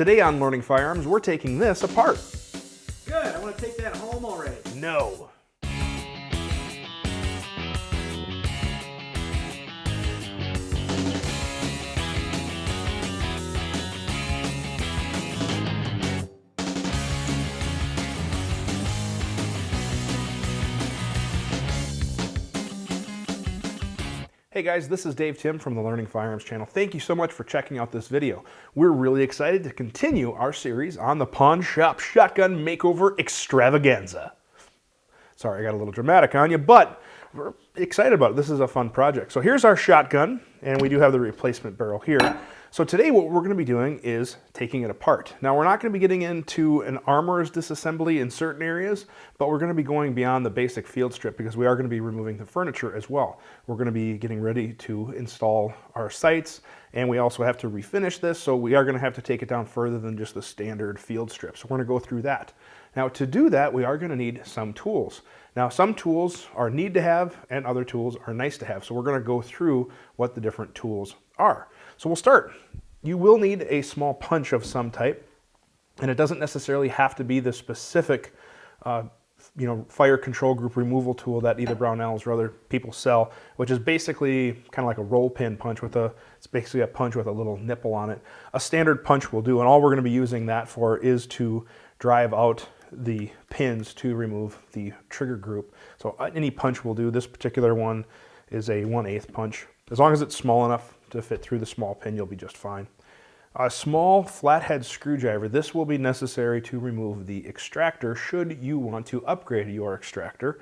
Today on Learning Firearms, we're taking this apart. Good, I want to take that home already. No. Hey guys, this is Dave Tim from the Learning Firearms channel. Thank you so much for checking out this video. We're really excited to continue our series on the Pawn Shop Shotgun Makeover Extravaganza. Sorry, I got a little dramatic on you, but we're excited about it. This is a fun project. So here's our shotgun, and we do have the replacement barrel here. So today what we're going to be doing is taking it apart. Now we're not going to be getting into an armorer's disassembly in certain areas, but we're going to be going beyond the basic field strip because we are going to be removing the furniture as well. We're going to be getting ready to install our sights, and we also have to refinish this, so we are going to have to take it down further than just the standard field strip. So we're going to go through that. Now to do that, we are going to need some tools. Now some tools are need to have and other tools are nice to have. So we're going to go through what the different tools are. So we'll start. You will need a small punch of some type, and it doesn't necessarily have to be the specific fire control group removal tool that either Brownells or other people sell, which is basically kind of like a roll pin punch it's basically a punch with a little nipple on it. A standard punch will do, and all we're going to be using that for is to drive out the pins to remove the trigger group. So any punch will do. This particular one is a 1/8 punch. As long as it's small enough to fit through the small pin, you'll be just fine. A small flathead screwdriver. This will be necessary to remove the extractor should you want to upgrade your extractor.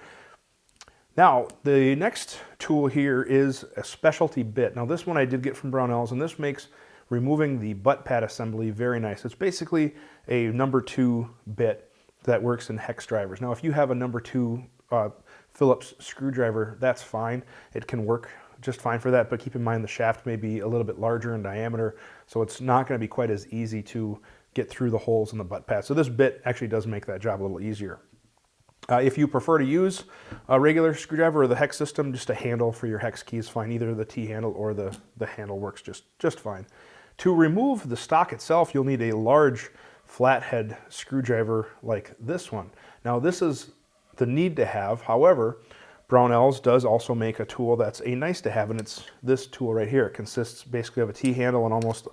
Now, the next tool here is a specialty bit. Now, this one I did get from Brownells, and this makes removing the butt pad assembly very nice. It's basically a number 2 bit that works in hex drivers. Now, if you have a number 2 Phillips screwdriver, that's fine. It can work just fine for that, but keep in mind the shaft may be a little bit larger in diameter, so it's not going to be quite as easy to get through the holes in the butt pad. So this bit actually does make that job a little easier. If you prefer to use a regular screwdriver or the hex system, just a handle for your hex key is fine. Either the T-handle or the handle works just fine. To remove the stock itself, you'll need a large flathead screwdriver like this one. Now this is the need to have. However, Brownells does also make a tool that's a nice to have, and it's this tool right here. It consists basically of a T-handle and almost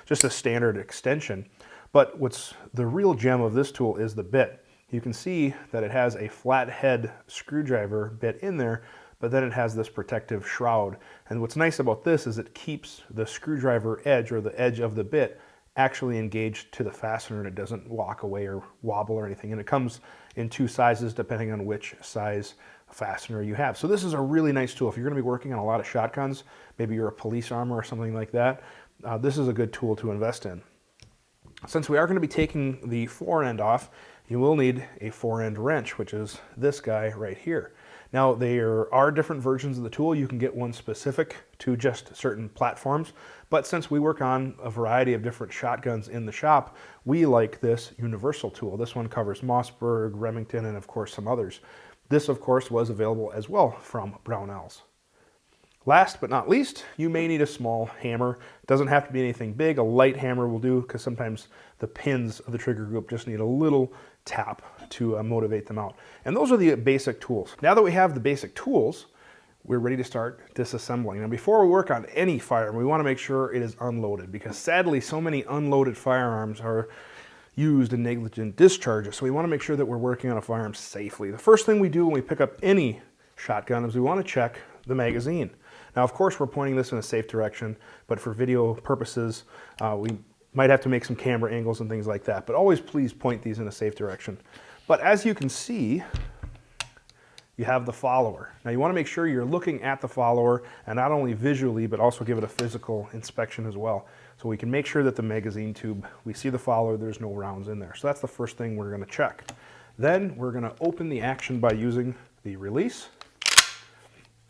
just a standard extension. But what's the real gem of this tool is the bit. You can see that it has a flathead screwdriver bit in there, but then it has this protective shroud. And what's nice about this is it keeps the screwdriver edge, or the edge of the bit, actually engaged to the fastener, and it doesn't walk away or wobble or anything. And it comes in 2 sizes depending on which size fastener you have. So this is a really nice tool. If you're going to be working on a lot of shotguns, maybe you're a police armor or something like that, this is a good tool to invest in. Since we are going to be taking the forend off, you will need a forend wrench, which is this guy right here. Now, there are different versions of the tool. You can get one specific to just certain platforms, but since we work on a variety of different shotguns in the shop, we like this universal tool. This one covers Mossberg, Remington, and of course some others. This, of course, was available as well from Brownells. Last but not least, you may need a small hammer. It doesn't have to be anything big. A light hammer will do, because sometimes the pins of the trigger group just need a little tap to motivate them out. And those are the basic tools. Now that we have the basic tools, we're ready to start disassembling. Now, before we work on any firearm, we want to make sure it is unloaded, because sadly, so many unloaded firearms are used in negligent discharges. So we want to make sure that we're working on a firearm safely. The first thing we do when we pick up any shotgun is we want to check the magazine. Now, of course, we're pointing this in a safe direction, but for video purposes, we might have to make some camera angles and things like that. But always please point these in a safe direction. But as you can see, you have the follower. Now you want to make sure you're looking at the follower, and not only visually, but also give it a physical inspection as well. So we can make sure that the magazine tube, we see the follower, there's no rounds in there. So that's the first thing we're going to check. Then we're going to open the action by using the release.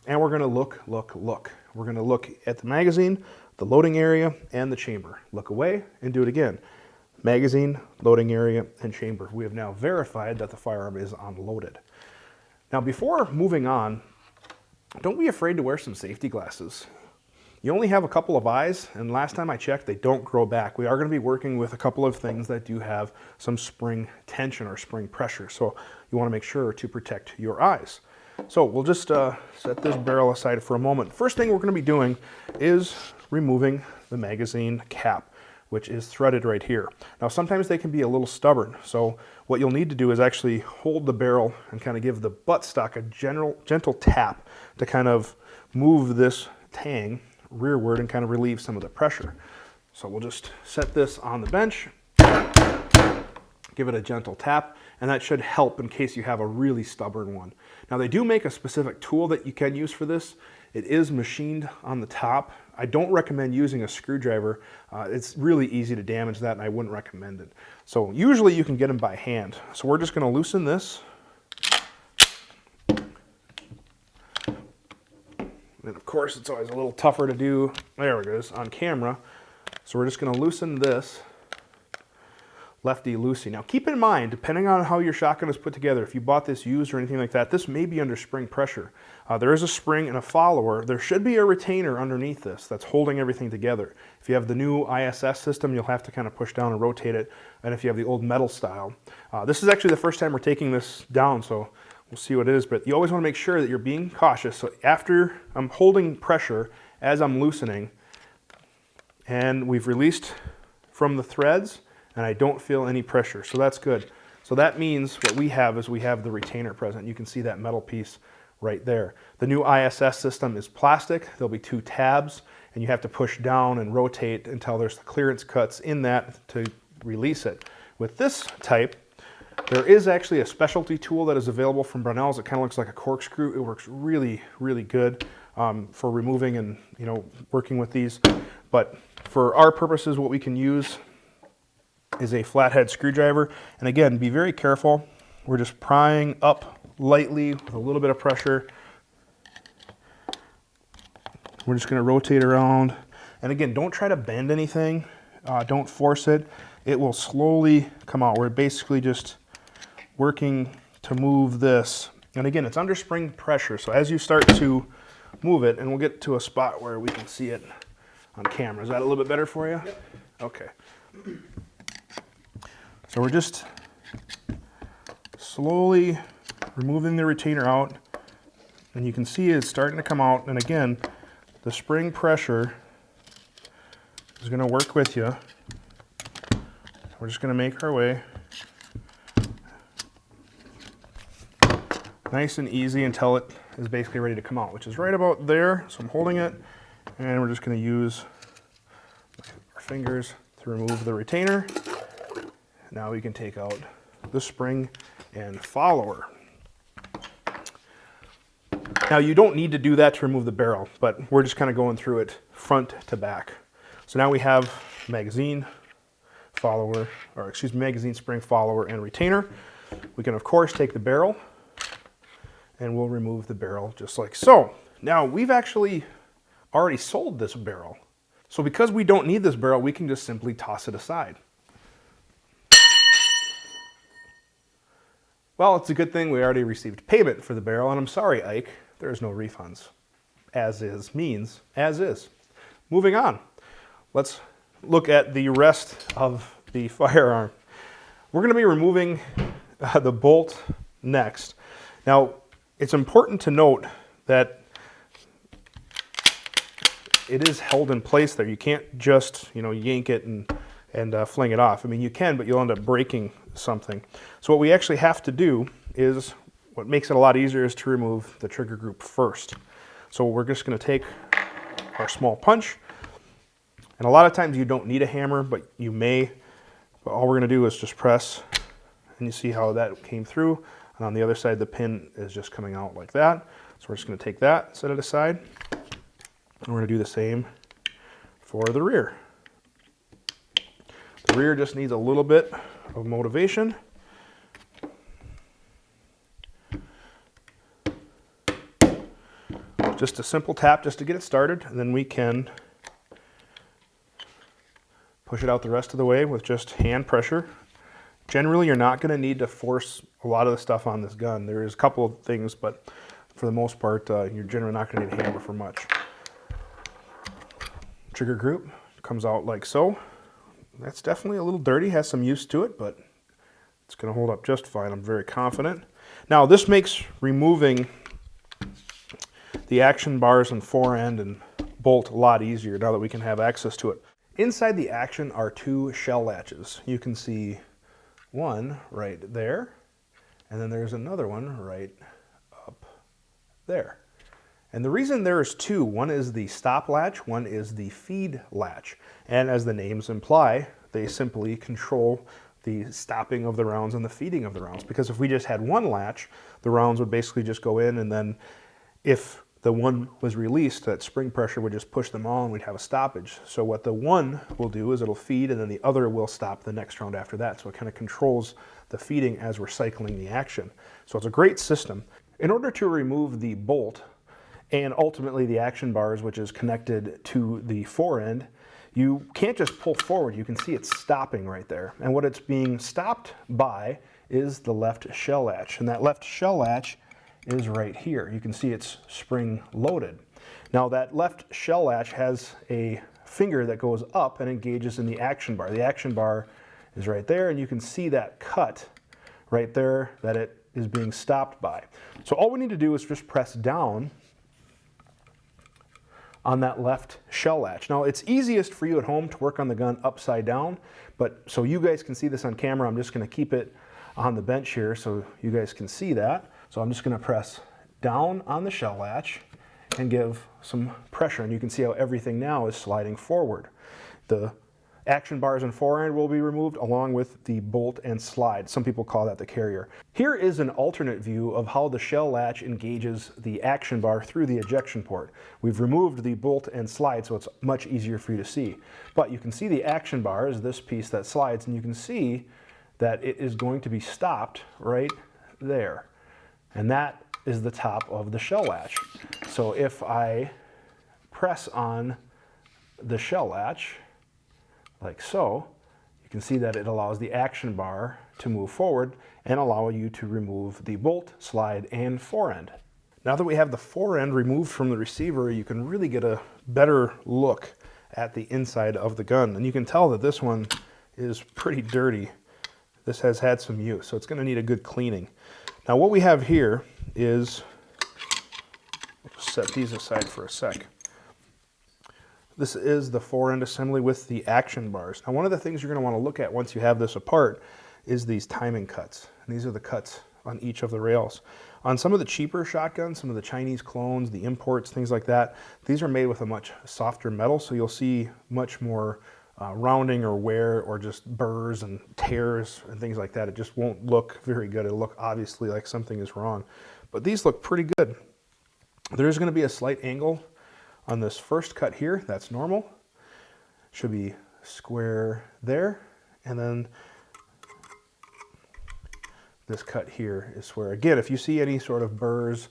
And we're going to look. We're going to look at the magazine, the loading area, and the chamber. Look away and do it again. Magazine, loading area, and chamber. We have now verified that the firearm is unloaded. Now before moving on, don't be afraid to wear some safety glasses. You only have a couple of eyes, and last time I checked, they don't grow back. We are going to be working with a couple of things that do have some spring tension or spring pressure, so you want to make sure to protect your eyes. So we'll just set this barrel aside for a moment. First thing we're going to be doing is removing the magazine cap, which is threaded right here. Now sometimes they can be a little stubborn, so what you'll need to do is actually hold the barrel and kind of give the buttstock a gentle tap to kind of move this tang rearward and kind of relieve some of the pressure. So we'll just set this on the bench, give it a gentle tap, and that should help in case you have a really stubborn one. Now they do make a specific tool that you can use for this. It is machined on the top. I don't recommend using a screwdriver. It's really easy to damage that, and I wouldn't recommend it. So usually you can get them by hand. So we're just going to loosen this. And of course it's always a little tougher to do, there it goes, on camera. So we're just going to loosen this lefty-loosey. Now keep in mind, depending on how your shotgun is put together, if you bought this used or anything like that, this may be under spring pressure. There is a spring and a follower. There should be a retainer underneath this that's holding everything together. If you have the new ISS system, you'll have to kind of push down and rotate it. And if you have the old metal style. This is actually the first time we're taking this down, so we'll see what it is. But you always want to make sure that you're being cautious. So after I'm holding pressure, as I'm loosening, and we've released from the threads, and I don't feel any pressure, so that's good. So that means what we have is we have the retainer present. You can see that metal piece right there. The new ISS system is plastic. There'll be 2 tabs, and you have to push down and rotate until there's the clearance cuts in that to release it. With this type, there is actually a specialty tool that is available from Brunel's. It kind of looks like a corkscrew. It works really, really good for removing and working with these. But for our purposes, what we can use is a flathead screwdriver. And again, be very careful. We're just prying up lightly with a little bit of pressure. We're just going to rotate around. And again, don't try to bend anything. Don't force it. It will slowly come out. We're basically just working to move this. And again, it's under spring pressure. So as you start to move it, and we'll get to a spot where we can see it on camera. Is that a little bit better for you? Yep. Okay. So we're just slowly removing the retainer out, and you can see it's starting to come out. And again, the spring pressure is going to work with you. We're just going to make our way nice and easy until it is basically ready to come out, which is right about there. So I'm holding it, and we're just going to use our fingers to remove the retainer. Now we can take out the spring and follower. Now you don't need to do that to remove the barrel, but we're just kind of going through it front to back. So now we have magazine, follower, or excuse me, magazine, spring, follower, and retainer. We can of course take the barrel, and we'll remove the barrel just like so. Now we've actually already sold this barrel. So because we don't need this barrel, we can just simply toss it aside. Well, it's a good thing we already received payment for the barrel, and I'm sorry, Ike, there's no refunds. As is means as is. Moving on, let's look at the rest of the firearm. We're going to be removing the bolt next. Now, it's important to note that it is held in place there. You can't just, yank it and fling it off. I mean, you can, but you'll end up breaking something. So what we actually have to do is, what makes it a lot easier is to remove the trigger group first. So we're just going to take our small punch, and a lot of times you don't need a hammer, but you may. But all we're going to do is just press, and you see how that came through. And on the other side, the pin is just coming out like that. So we're just going to take that, set it aside, and we're going to do the same for the rear. The rear just needs a little bit of motivation. Just a simple tap just to get it started, and then we can push it out the rest of the way with just hand pressure. Generally, you're not going to need to force a lot of the stuff on this gun. There is a couple of things, but for the most part, you're generally not going to need a hammer for much. trigger group comes out like so. That's definitely a little dirty, has some use to it, but it's going to hold up just fine. I'm very confident. Now this makes removing the action bars and forend and bolt a lot easier now that we can have access to it. Inside the action are two shell latches. You can see one right there, and then there's another one right up there. And the reason there's two, one is the stop latch, one is the feed latch. And as the names imply, they simply control the stopping of the rounds and the feeding of the rounds. Because if we just had one latch, the rounds would basically just go in, and then if the one was released, that spring pressure would just push them all and we'd have a stoppage. So what the one will do is it'll feed, and then the other will stop the next round after that. So it kind of controls the feeding as we're cycling the action. So it's a great system. In order to remove the bolt and ultimately the action bars, which is connected to the forend, you can't just pull forward. You can see it's stopping right there. And what it's being stopped by is the left shell latch. And that left shell latch is right here. You can see it's spring loaded. Now that left shell latch has a finger that goes up and engages in the action bar. The action bar is right there, and you can see that cut right there that it is being stopped by. So all we need to do is just press down on that left shell latch. Now it's easiest for you at home to work on the gun upside down, but so you guys can see this on camera, I'm just going to keep it on the bench here so you guys can see that. So I'm just going to press down on the shell latch and give some pressure, and you can see how everything now is sliding forward. The action bars and forend will be removed along with the bolt and slide. Some people call that the carrier. Here is an alternate view of how the shell latch engages the action bar through the ejection port. We've removed the bolt and slide so it's much easier for you to see. But you can see the action bar is this piece that slides, and you can see that it is going to be stopped right there. And that is the top of the shell latch. So if I press on the shell latch, like so, you can see that it allows the action bar to move forward and allow you to remove the bolt, slide, and forend. Now that we have the forend removed from the receiver, you can really get a better look at the inside of the gun. And you can tell that this one is pretty dirty. This has had some use, so it's going to need a good cleaning. Now what we have here is, let's set these aside for a sec. This is the forend assembly with the action bars. Now one of the things you're going to want to look at once you have this apart is these timing cuts. And these are the cuts on each of the rails. On some of the cheaper shotguns, some of the Chinese clones, the imports, things like that, these are made with a much softer metal, so you'll see much more rounding or wear or just burrs and tears and things like that. It just won't look very good. It'll look obviously like something is wrong. But these look pretty good. There's going to be a slight angle on this first cut here. That's normal. Should be square there. And then this cut here is square. Again, if you see any sort of burrs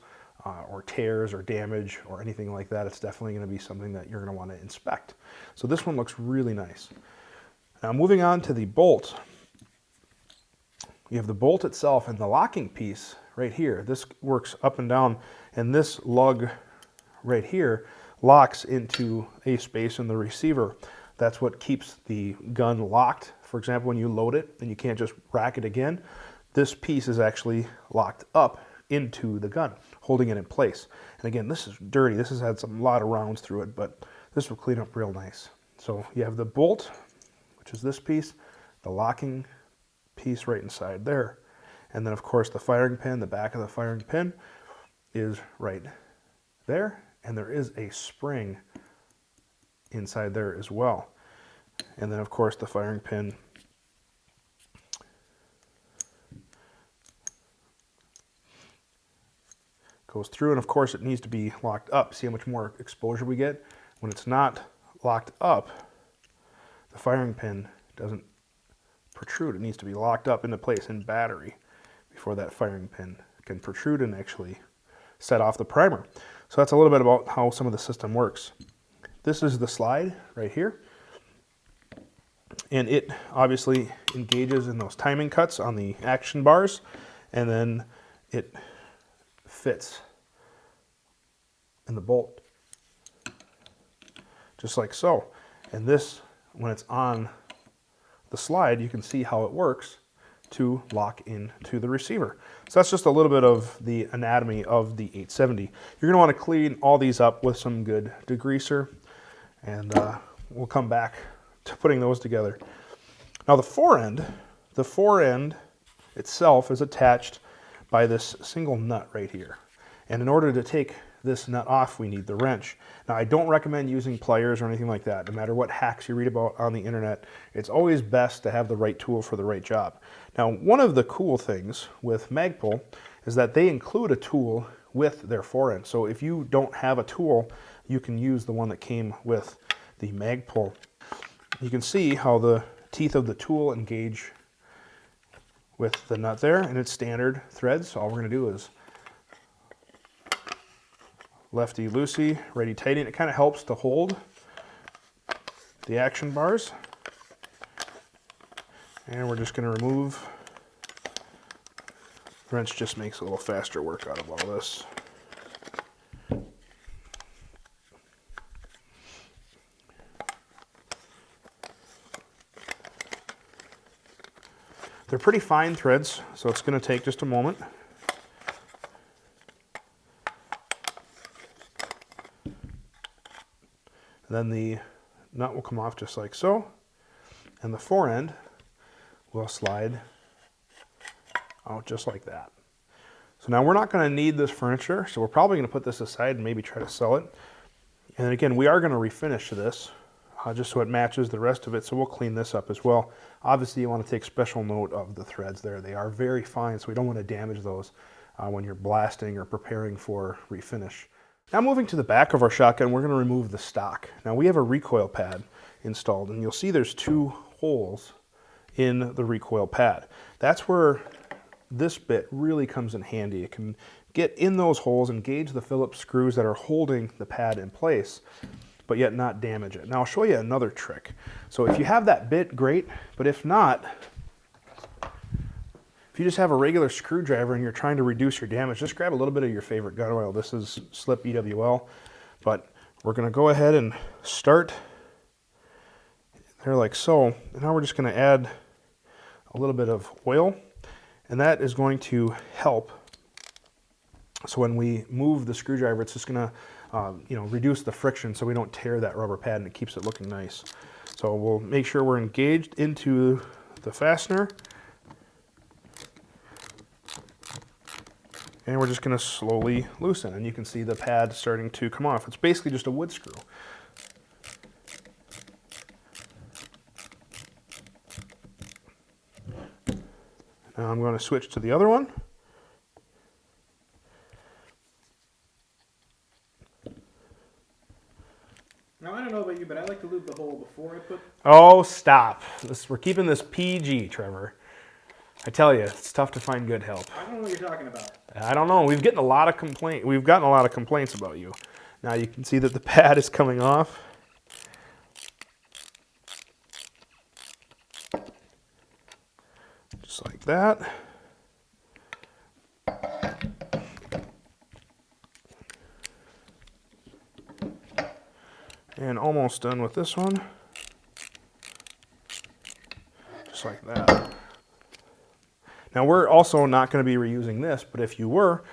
or tears or damage or anything like that, it's definitely going to be something that you're going to want to inspect. So this one looks really nice. Now moving on to the bolt. You have the bolt itself and the locking piece right here. This works up and down, and this lug right here locks into a space in the receiver. That's what keeps the gun locked. For example, when you load it and you can't just rack it again, this piece is actually locked up into the gun, holding it in place. And again, this is dirty. This has had a lot of rounds through it, but this will clean up real nice. So you have the bolt, which is this piece, the locking piece right inside there. And then of course the firing pin, the back of the firing pin is right there. And there is a spring inside there as well. And then of course the firing pin goes through, and of course it needs to be locked up. See how much more exposure we get? When it's not locked up, the firing pin doesn't protrude. It needs to be locked up into place in battery before that firing pin can protrude and actually set off the primer. So that's a little bit about how some of the system works. This is the slide right here, and it obviously engages in those timing cuts on the action bars, and then it fits in the bolt just like so. And this, when it's on the slide, you can see how it works to lock into the receiver. So that's just a little bit of the anatomy of the 870. You're going to want to clean all these up with some good degreaser, and we'll come back to putting those together. Now the forend itself is attached by this single nut right here. And in order to take this nut off, we need the wrench. Now, I don't recommend using pliers or anything like that. No matter what hacks you read about on the internet, it's always best to have the right tool for the right job. Now, one of the cool things with Magpul is that they include a tool with their forend. So if you don't have a tool, you can use the one that came with the Magpul. You can see how the teeth of the tool engage with the nut there, and it's standard threads. So all we're going to do is lefty loosey, righty tighty, and it kind of helps to hold the action bars. And we're just going to remove. The wrench just makes a little faster work out of all this. They're pretty fine threads, so it's going to take just a moment. Then the nut will come off just like so, and the forend will slide out just like that. So now we're not going to need this furniture, so we're probably going to put this aside and maybe try to sell it. And again, we are going to refinish this just so it matches the rest of it, so we'll clean this up as well. Obviously, you want to take special note of the threads there. They are very fine, so we don't want to damage those when you're blasting or preparing for refinish. Now moving to the back of our shotgun, we're going to remove the stock. Now we have a recoil pad installed, and you'll see there's two holes in the recoil pad. That's where this bit really comes in handy. It can get in those holes, engage the Phillips screws that are holding the pad in place, but yet not damage it. Now I'll show you another trick. So if you have that bit, great, but if not, if you just have a regular screwdriver and you're trying to reduce your damage, just grab a little bit of your favorite gun oil. This is Slip EWL, but we're going to go ahead and start there like so. And now we're just going to add a little bit of oil, and that is going to help. So when we move the screwdriver, it's just going to reduce the friction so we don't tear that rubber pad, and it keeps it looking nice. So we'll make sure we're engaged into the fastener. And we're just going to slowly loosen, and you can see the pad starting to come off. It's basically just a wood screw. Now I'm going to switch to the other one. Now I don't know about you, but I like to lube the hole before I put... Oh, stop. We're keeping this PG, Trevor. I tell you, it's tough to find good help. I don't know what you're talking about. I don't know. We've gotten a lot of complaints about you. Now you can see that the pad is coming off. Just like that. And almost done with this one. Just like that. Now we're also not going to be reusing this, but if you were,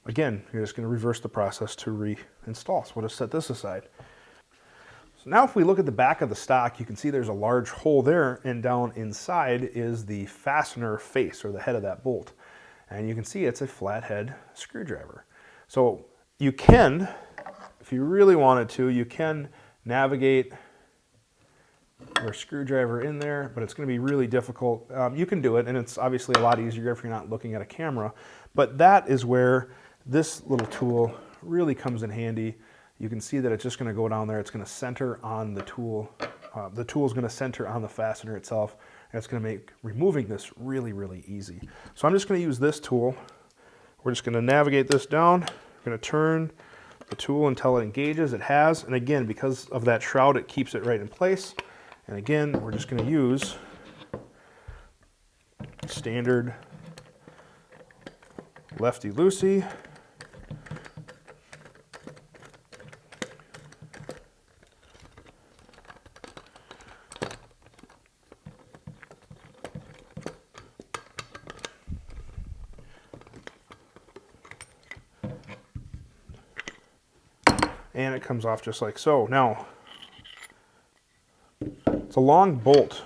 again, you're just going to reverse the process to reinstall. So we'll just set this aside. So now if we look at the back of the stock, you can see there's a large hole there, and down inside is the fastener face, or the head of that bolt. And you can see it's a flathead screwdriver. So you can, if you really wanted to, you can navigate your screwdriver in there, but it's going to be really difficult. You can do it, and it's obviously a lot easier if you're not looking at a camera, but that is where this little tool really comes in handy. You can see that it's just going to go down there. It's going to center on the tool. The tool is going to center on the fastener itself, and it's going to make removing this really, really easy. So I'm just going to use this tool. We're just going to navigate this down. We're going to turn the tool until it engages. It has, and again, because of that shroud, it keeps it right in place. And again, we're just going to use standard lefty-loosey. and it comes off just like so. Now, it's a long bolt.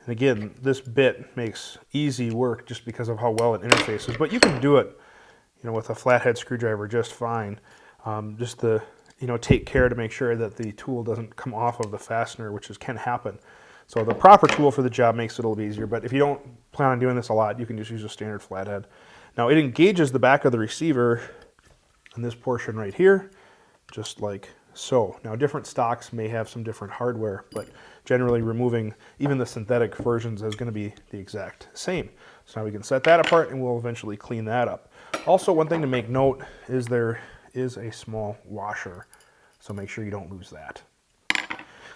And again, this bit makes easy work just because of how well it interfaces, but you can do it, you know, with a flathead screwdriver just fine. Just to, you know, take care to make sure that the tool doesn't come off of the fastener, which can happen. So the proper tool for the job makes it a little bit easier, but if you don't plan on doing this a lot, you can just use a standard flathead. Now it engages the back of the receiver in this portion right here, just like so. Now different stocks may have some different hardware, but generally removing even the synthetic versions is going to be the exact same. So now we can set that apart and we'll eventually clean that up. Also, one thing to make note is there is a small washer, so make sure you don't lose that.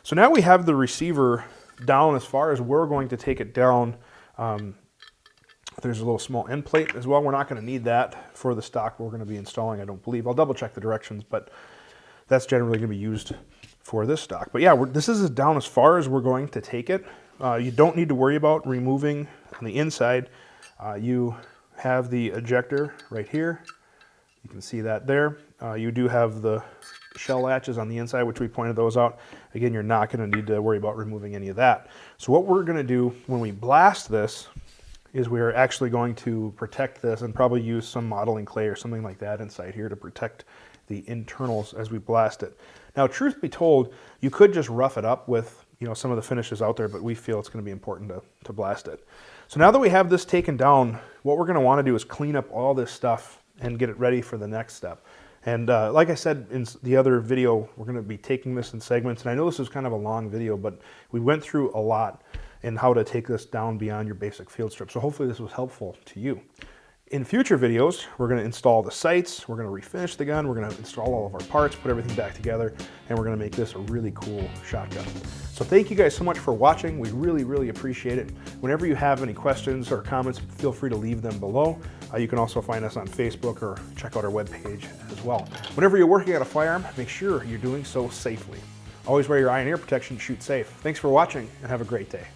So now we have the receiver down as far as we're going to take it down. There's a little small end plate as well. We're not going to need that for the stock we're going to be installing, I don't believe. I'll double check the directions, but that's generally going to be used for this stock. But yeah, this is down as far as we're going to take it. You don't need to worry about removing on the inside. You have the ejector right here. You can see that there. You do have the shell latches on the inside, which we pointed those out. Again, you're not going to need to worry about removing any of that. So what we're going to do when we blast this is we're actually going to protect this and probably use some modeling clay or something like that inside here to protect the internals as we blast it. Now, truth be told, you could just rough it up with, you know, some of the finishes out there, but we feel it's going to be important to blast it. So now that we have this taken down, what we're going to want to do is clean up all this stuff and get it ready for the next step. And like I said in the other video, we're going to be taking this in segments. And I know this is kind of a long video, but we went through a lot in how to take this down beyond your basic field strip. So hopefully this was helpful to you. In future videos, we're going to install the sights, we're going to refinish the gun, we're going to install all of our parts, put everything back together, and we're going to make this a really cool shotgun. So thank you guys so much for watching. We really, really appreciate it. Whenever you have any questions or comments, feel free to leave them below. You can also find us on Facebook or check out our webpage as well. Whenever you're working on a firearm, make sure you're doing so safely. Always wear your eye and ear protection, shoot safe. Thanks for watching, and have a great day.